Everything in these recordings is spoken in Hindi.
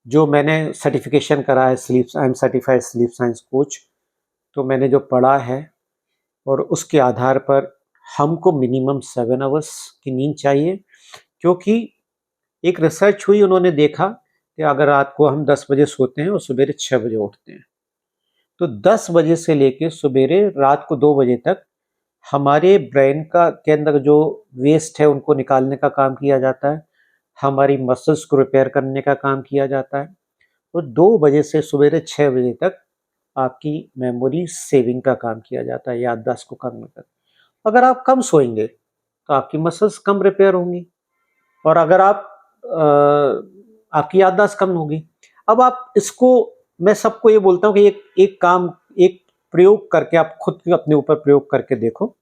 जो मैंने सर्टिफिकेशन करा है, sleep I am certified sleep science coach, तो मैंने जो पढ़ा है और उसके आधार पर हमको मिनिमम 7 आवर्स की नींद चाहिए, क्योंकि एक रिसर्च हुई, उन्होंने देखा कि अगर रात को हम 10 बजे सोते हैं और सवेरे 6 बजे उठते हैं, तो 10 बजे से लेके सवेरे रात को 2 बजे तक हमारे ब्रेन का के अंदर जो वेस्ट है उनको निकालने का काम किया जाता है, हमारी मसल्स को रिपेयर करने का काम किया जाता है, और 2 बजे से सवेरे 6 बजे तक आपकी मेमोरी सेविंग का काम किया जाता है, याददाश्त को कम कर। अगर आप कम सोएंगे तो आपकी मसल्स कम रिपेयर होंगी, और अगर आप आपकी याददाश्त कम होगी। अब आप इसको, मैं सबको ये बोलता हूँ कि एक काम, एक प्रयोग करके आप खुद अपने ऊपर प्रयोग करके देखो।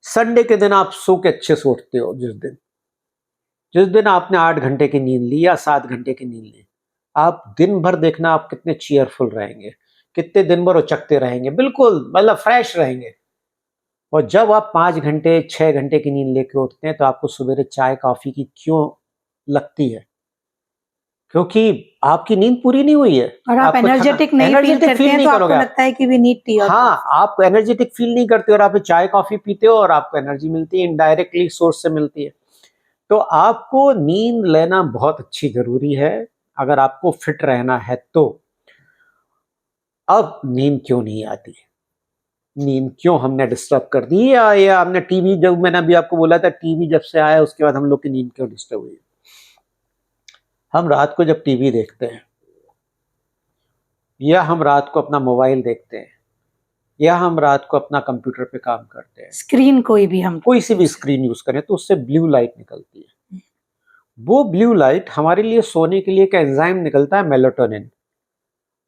संडे के दिन आप सो के अच्छे से उठते हो, जिस दिन आपने 8 घंटे की नींद ली या 7 घंटे की नींद ली, आप दिन भर देखना आप कितने चीयरफुल रहेंगे, कितने दिन भर उचकते रहेंगे, बिल्कुल मतलब फ्रेश रहेंगे। और जब आप 5 घंटे 6 घंटे की नींद लेके उठते हैं तो आपको सवेरे चाय कॉफी की क्यों लगती है? क्योंकि आपकी नींद पूरी नहीं हुई है। और आप एनर्जेटिक नहीं फील करते हैं, तो आपको लगता है कि वी नीड टी। हाँ, आप एनर्जेटिक फील नहीं करते और आप चाय कॉफी पीते हो और आपको एनर्जी मिलती है, इनडायरेक्टली सोर्स से मिलती है। तो आपको नींद लेना बहुत अच्छी जरूरी है अगर आपको फिट रहना है तो। अब नींद क्यों नहीं आती, नींद क्यों हमने डिस्टर्ब कर दी, या हमने टीवी, जब मैंने अभी आपको बोला था टीवी जब से आया उसके बाद हम लोग की नींद क्यों डिस्टर्ब हुई। हम रात को जब टीवी देखते हैं या हम रात को अपना मोबाइल देखते हैं या हम रात को अपना कंप्यूटर पे काम करते हैं, स्क्रीन कोई सी भी स्क्रीन यूज करें, तो उससे ब्लू लाइट निकलती है। वो ब्लू लाइट हमारे लिए सोने के लिए एक एंजाइम निकलता है मेलाटोनिन,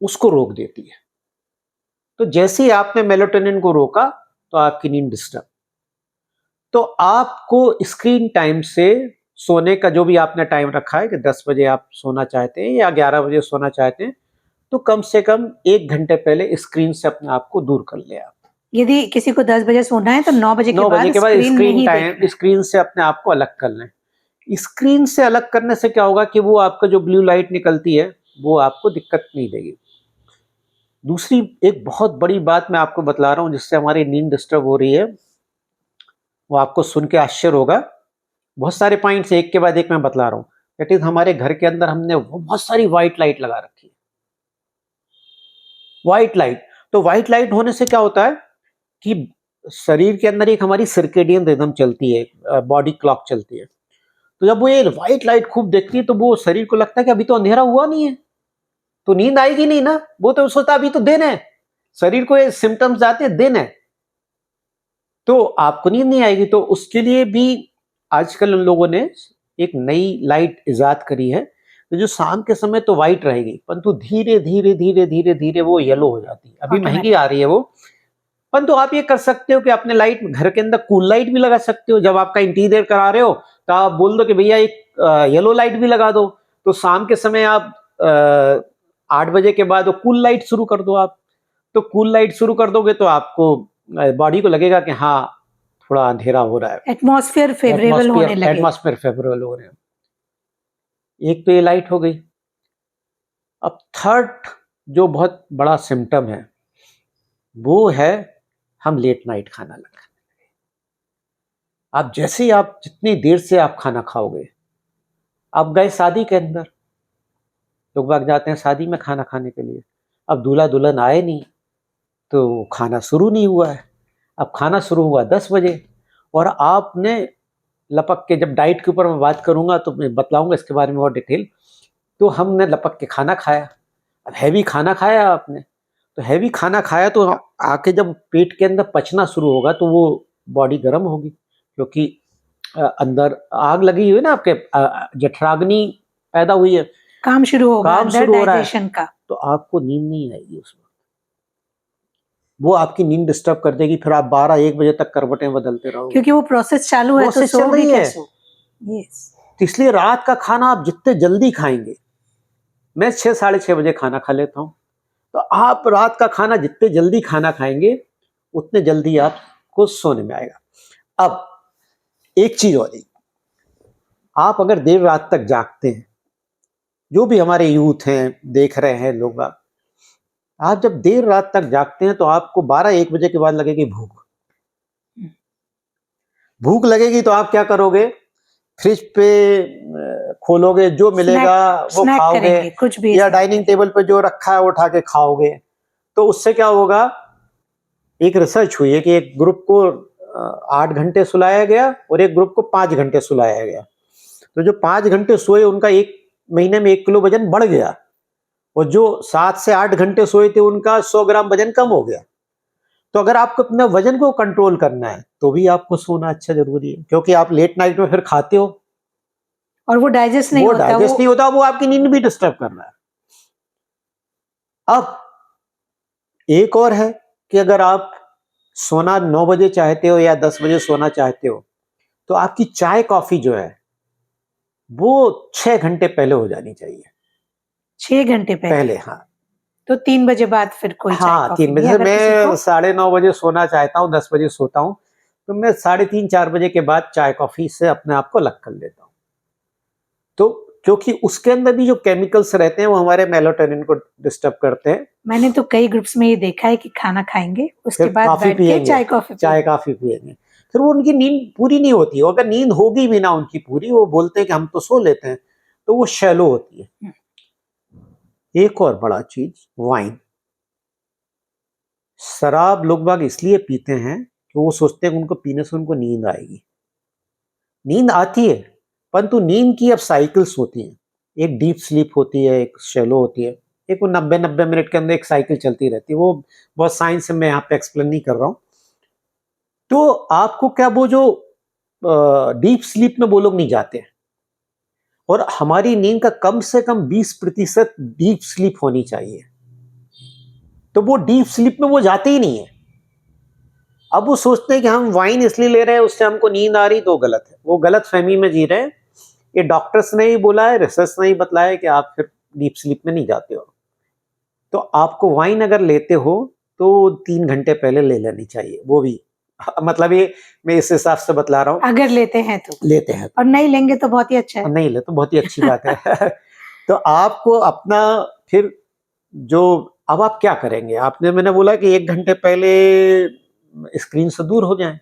उसको रोक देती है। तो जैसे ही आपने मेलाटोनिन को रोका तो आपकी नींद डिस्टर्ब। तो आपको स्क्रीन टाइम से, सोने का जो भी आपने टाइम रखा है कि 10 बजे आप सोना चाहते हैं या 11 बजे सोना चाहते हैं, तो कम से कम 1 घंटे पहले स्क्रीन से अपने आप को दूर कर ले आप। यदि किसी को 10 बजे सोना है तो 9 बजे के बाद स्क्रीन टाइम, स्क्रीन से अपने आप को अलग कर लें। स्क्रीन से अलग करने से क्या होगा कि वो आपका जो ब्लू लाइट निकलती है वो आपको दिक्कत नहीं देगी। दूसरी एक बहुत बड़ी बात मैं आपको बतला रहा हूँ जिससे हमारी नींद डिस्टर्ब हो रही है, वो आपको सुन के आश्चर्य होगा। बहुत सारे पॉइंट्स एक के बाद एक मैं बतला रहा हूँ। दैट इज, हमारे घर के अंदर हमने बहुत सारी व्हाइट लाइट लगा रखी है। व्हाइट लाइट, तो व्हाइट लाइट होने से क्या होता है कि शरीर के अंदर एक हमारी सर्केडियन रिदम चलती है, बॉडी क्लॉक चलती है। तो जब वो ये व्हाइट लाइट खूब देखती है तो वो शरीर को लगता है कि अभी तो अंधेरा हुआ नहीं है, तो नींद आएगी नहीं ना। वो तो सोचता अभी तो दिन है, शरीर को ये सिम्टम्स आते हैं दिन है, तो आपको नींद नहीं आएगी। तो उसके लिए भी आजकल उन लोगों ने एक नई लाइट इजाद करी है, तो जो शाम के समय तो व्हाइट रहेगी परंतु धीरे धीरे धीरे धीरे धीरे वो येलो हो जाती है। अभी महंगी आ रही है वो, परंतु आप ये कर सकते हो कि अपने लाइट घर के अंदर कूल लाइट भी लगा सकते हो। जब आपका इंटीरियर करा रहे हो तो आप बोल दो कि भैया एक येलो लाइट भी लगा दो, तो शाम के समय आप 8 बजे के बाद वो कूल लाइट शुरू कर दो। आप तो कूल लाइट शुरू कर दोगे तो आपको बॉडी को लगेगा कि हाँ थोड़ा अंधेरा हो रहा है, एटमॉस्फेयर फेवरेबल होने लगे। एटमॉस्फेयर फेवरेबल हो रहे हैं। एक तो ये लाइट हो गई। अब थर्ड जो बहुत बड़ा सिम्टम है वो है हम लेट नाइट खाना लगा। आप जैसे ही आप जितनी देर से आप खाना खाओगे, आप गए शादी के अंदर, लोग भाग जाते हैं शादी में खाना खाने के लिए, अब दूल्हा दुल्हन आए नहीं तो खाना शुरू नहीं हुआ है। अब खाना शुरू हुआ 10 बजे और आपने लपक के, जब डाइट के ऊपर मैं बात करूंगा तो मैं बतलाऊंगा इसके बारे में और डिटेल, तो हमने लपक के खाना खाया। अब हैवी खाना खाया आपने, तो हैवी खाना खाया तो आके जब पेट के अंदर पचना शुरू होगा तो वो बॉडी गर्म होगी, क्योंकि अंदर आग लगी हुई है ना, आपके जठराग्नि पैदा हुई है, काम शुरू होगा, काम शुरू हो रहा है, का। तो आपको नींद नहीं आएगी उस वक्त, वो आपकी नींद डिस्टर्ब कर देगी। फिर आप 12-1 बजे तक करवटें बदलते रहोगे, क्योंकि वो प्रोसेस चालू है, तो सो भी कैसे? तो इसलिए रात का खाना आप जितने जल्दी खाएंगे, मैं 6-6:30 बजे खाना खा लेता हूँ, तो आप रात का खाना जितने जल्दी खाना खाएंगे उतने जल्दी आपको सोने में आएगा। अब एक चीज और, आप अगर देर रात तक जागते हैं जो भी हमारे यूथ हैं, देख रहे हैं लोग, आप जब देर रात तक जागते हैं तो आपको 12-1 बजे के बाद लगेगी भूख। भूख लगेगी तो आप क्या करोगे? फ्रिज पे खोलोगे, जो मिलेगा वो खाओगे, कुछ भी, या डाइनिंग टेबल पे जो रखा है वो उठा के खाओगे। तो उससे क्या होगा? एक रिसर्च हुई है कि एक ग्रुप को 8 घंटे सुलाया गया और एक ग्रुप को 5 घंटे सुलाया गया। तो जो 5 घंटे सोए उनका 1 महीने में 1 किलो वजन बढ़ गया, और जो 7 से 8 घंटे सोए थे उनका 100 ग्राम वजन कम हो गया। तो अगर आपको अपने वजन को कंट्रोल करना है तो भी आपको सोना अच्छा जरूरी है, क्योंकि आप लेट नाइट में फिर खाते हो और वो डाइजेस्ट नहीं होता, वो आपकी नींद भी डिस्टर्ब कर रहा है। अब एक और है कि अगर आप सोना 9 बजे चाहते हो या 10 बजे सोना चाहते हो, तो आपकी चाय कॉफी जो है वो 6 घंटे पहले हो जानी चाहिए। 6 घंटे पहले, हाँ। तो 3 बजे बाद फिर कोई चाय हाँ, कॉफी 3 बजे से मैं 9:30 बजे सोना चाहता हूँ, 10 बजे सोता हूँ, तो मैं 3:30-4 बजे के बाद चाय कॉफी से अपने आप को अलग कर लेता हूँ। तो क्योंकि उसके अंदर भी जो केमिकल्स रहते हैं वो हमारे मेलाटोनिन को डिस्टर्ब करते हैं। मैंने तो कई ग्रुप्स में ये देखा है कि खाना खाएंगे, उसके बाद बैठ के चाय कॉफी पिएंगे, फिर वो उनकी नींद पूरी नहीं होती है। अगर नींद होगी भी ना उनकी पूरी, वो बोलते हैं कि हम तो सो लेते हैं, तो वो शैलो होती है। एक और बड़ा चीज, वाइन। शराब लोग बाग इसलिए पीते हैं कि वो सोचते हैं कि उनको पीने से उनको नींद आएगी। नींद आती है, परंतु नींद की अब साइकिल्स होती हैं। एक डीप स्लीप होती है, एक शैलो होती है, एक वो 90 मिनट के अंदर एक साइकिल चलती रहती है। वो बहुत साइंस से मैं यहाँ पे एक्सप्लेन नहीं कर रहा हूँ। तो आपको क्या, वो जो डीप स्लीप में वो लोग नहीं जाते हैं, और हमारी नींद का कम से कम 20% डीप स्लीप होनी चाहिए। तो वो डीप स्लीप में वो जाते ही नहीं है। अब वो सोचते हैं कि हम वाइन इसलिए ले रहे हैं उससे हमको नींद आ रही, तो गलत है। वो गलत फहमी में जी रहे हैं। ये डॉक्टर्स ने ही बोला है, रिसर्च ने ही बतलाया कि आप फिर डीप स्लीप में नहीं जाते हो। तो आपको वाइन अगर लेते हो तो 3 घंटे पहले ले लेनी चाहिए, वो भी मतलब ये मैं इस हिसाब से बतला रहा हूँ। अगर लेते हैं तो, और नहीं लेंगे तो बहुत ही अच्छा है। नहीं ले तो बहुत ही अच्छी बात है। तो आपको अपना फिर जो, अब आप क्या करेंगे? मैंने बोला कि 1 घंटे पहले स्क्रीन से दूर हो जाएं।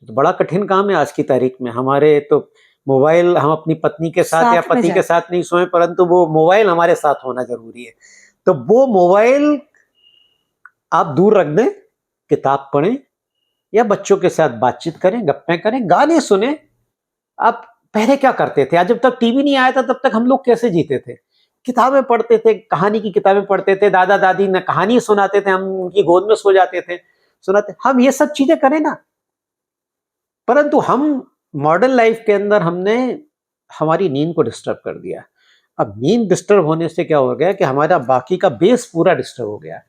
तो बड़ा कठिन काम है आज की तारीख में। हमारे तो मोबाइल, हम अपनी पत्नी के साथ या पति के साथ नहीं सोए, परंतु वो मोबाइल हमारे साथ होना जरूरी है। तो वो मोबाइल आप दूर रख दें, किताब पढ़ें या बच्चों के साथ बातचीत करें, गप्पें करें, गाने सुने। आप पहले क्या करते थे? आज जब तक टीवी नहीं आया था तब तक हम लोग कैसे जीते थे? किताबें पढ़ते थे, कहानी की किताबें पढ़ते थे, दादा दादी ने कहानी सुनाते थे, हम उनकी गोद में सो जाते थे, सुनाते। हम ये सब चीजें करें ना, परंतु हम मॉडर्न लाइफ के अंदर हमने हमारी नींद को डिस्टर्ब कर दिया। अब नींद डिस्टर्ब होने से क्या हो गया कि हमारा बाकी का बेस पूरा डिस्टर्ब हो गया।